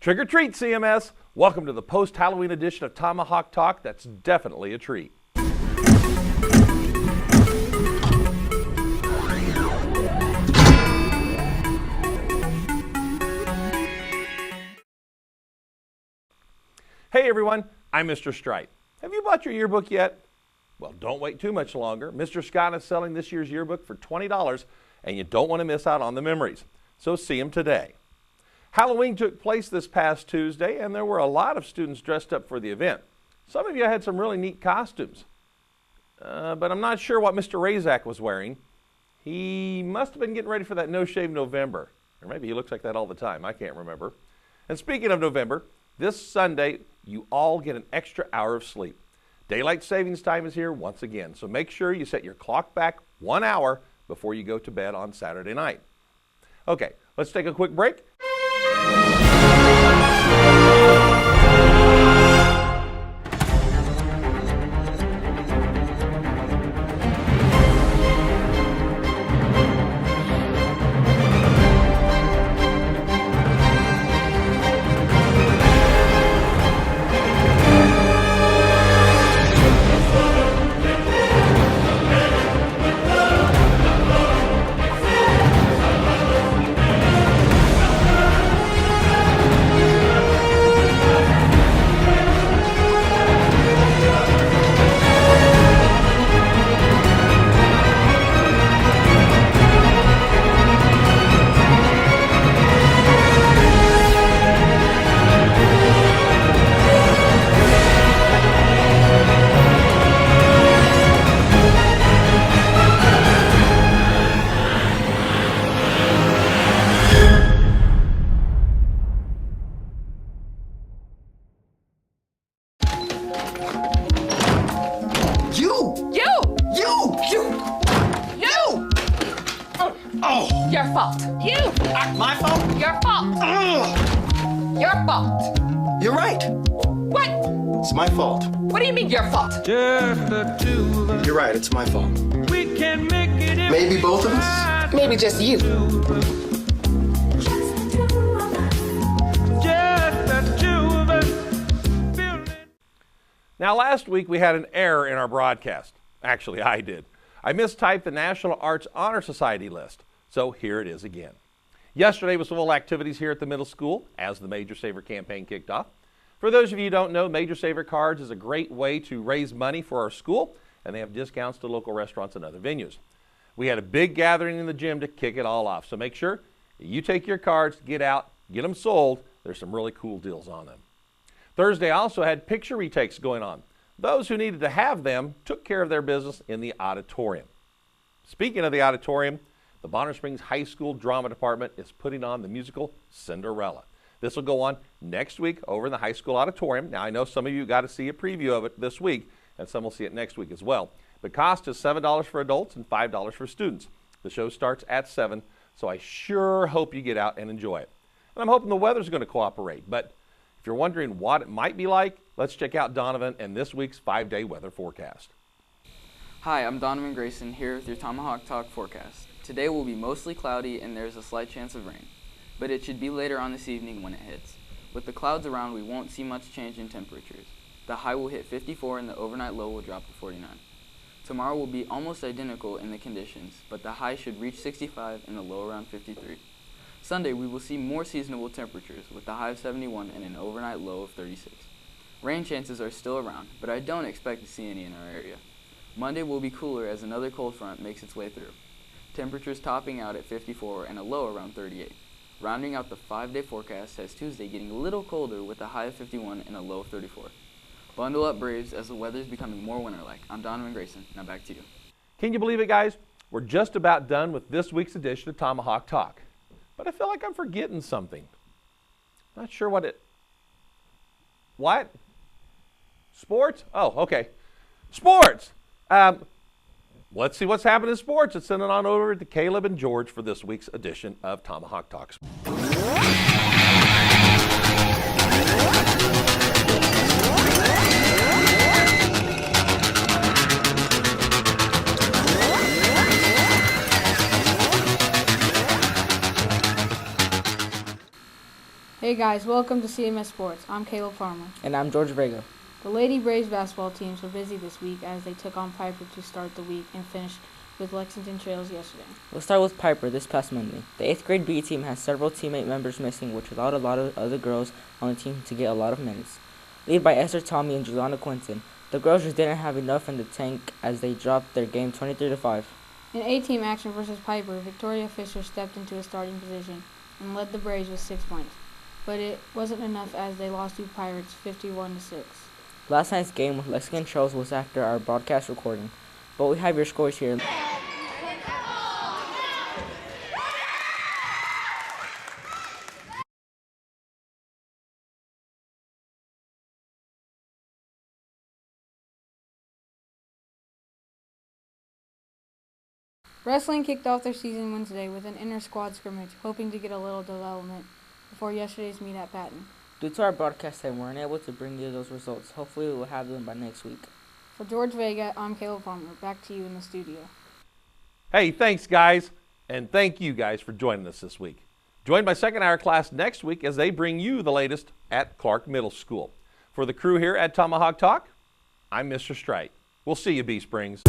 Trick or treat, CMS. Welcome to the post-Halloween edition of Tomahawk Talk. That's definitely a treat. Hey everyone, I'm Mr. Strite. Have you bought your yearbook yet? Well, don't wait too much longer. Mr. Scott is selling this year's yearbook for $20, and you don't want to miss out on the memories. So see him today. Halloween took place this past Tuesday, and there were a lot of students dressed up for the event. Some of you had some really neat costumes, but I'm not sure what Mr. Razak was wearing. He must have been getting ready for that No Shave November, or maybe he looks like that all the time. I can't remember. And speaking of November, this Sunday, you all get an extra hour of sleep. Daylight savings time is here once again, so make sure you set your clock back 1 hour before you go to bed on Saturday night. Okay, let's take a quick break. Oh! Your fault. You! My fault? Your fault. Ugh. Your fault. You're right. What? It's my fault. What do you mean your fault? Just the two of us. You're right, it's my fault. We can make it if Maybe both of us? Maybe just you. Just the two of us. Building. Now, last week we had an error in our broadcast. Actually, I did. I mistyped the National Arts Honor Society list, so here it is again. Yesterday was full activities here at the middle school as the Major Saver campaign kicked off. For those of you who don't know, Major Saver Cards is a great way to raise money for our school, and they have discounts to local restaurants and other venues. We had a big gathering in the gym to kick it all off, so make sure you take your cards, get out, get them sold. There's some really cool deals on them. Thursday also had picture retakes going on. Those who needed to have them took care of their business in the auditorium. Speaking of the auditorium, the Bonner Springs High School Drama Department is putting on the musical Cinderella. This will go on next week over in the high school auditorium. Now, I know some of you got to see a preview of it this week, and some will see it next week as well. The cost is $7 for adults and $5 for students. The show starts at 7, so I sure hope you get out and enjoy it. And I'm hoping the weather's going to cooperate, but if you're wondering what it might be like, let's check out Donovan and this week's 5-day weather forecast. Hi, I'm Donovan Grayson here with your Tomahawk Talk forecast. Today will be mostly cloudy and there's a slight chance of rain, but it should be later on this evening when it hits. With the clouds around, we won't see much change in temperatures. The high will hit 54 and the overnight low will drop to 49. Tomorrow will be almost identical in the conditions, but the high should reach 65 and the low around 53. Sunday, we will see more seasonable temperatures with the high of 71 and an overnight low of 36. Rain chances are still around, but I don't expect to see any in our area. Monday will be cooler as another cold front makes its way through. Temperatures topping out at 54 and a low around 38. Rounding out the 5-day forecast has Tuesday getting a little colder with a high of 51 and a low of 34. Bundle up, Braves, as the weather is becoming more winter-like. I'm Donovan Grayson. Now back to you. Can you believe it, guys? We're just about done with this week's edition of Tomahawk Talk. But I feel like I'm forgetting something. Not sure what it... What? Sports? Oh, okay. Sports! Let's see what's happening in sports. Let's send it on over to Caleb and George for this week's edition of Tomahawk Talks. Hey Hey guys, welcome to CMS Sports. I'm Caleb Farmer. And I'm George Vega. The Lady Braves basketball teams were busy this week as they took on Piper to start the week and finished with Lexington Trails yesterday. We'll start with Piper this past Monday. The 8th grade B team has several teammate members missing, which allowed a lot of other girls on the team to get a lot of minutes. Led by Esther Tommy and Juliana Quinton, the girls just didn't have enough in the tank as they dropped their game 23-5. In A-team action versus Piper, Victoria Fisher stepped into a starting position and led the Braves with 6 points. But it wasn't enough as they lost to Pirates 51-6. Last night's game with Lexington Trails was after our broadcast recording, but we have your scores here. Wrestling kicked off their season Wednesday with an inter-squad scrimmage, hoping to get a little development before yesterday's meet at Patton. Due to our broadcast time, we weren't able to bring you those results. Hopefully, we will have them by next week. For George Vega, I'm Caleb Farmer. Back to you in the studio. Hey, thanks, guys. And thank you guys for joining us this week. Join my second hour class next week as they bring you the latest at Clark Middle School. For the crew here at Tomahawk Talk, I'm Mr. Strite. We'll see you, Bee Springs.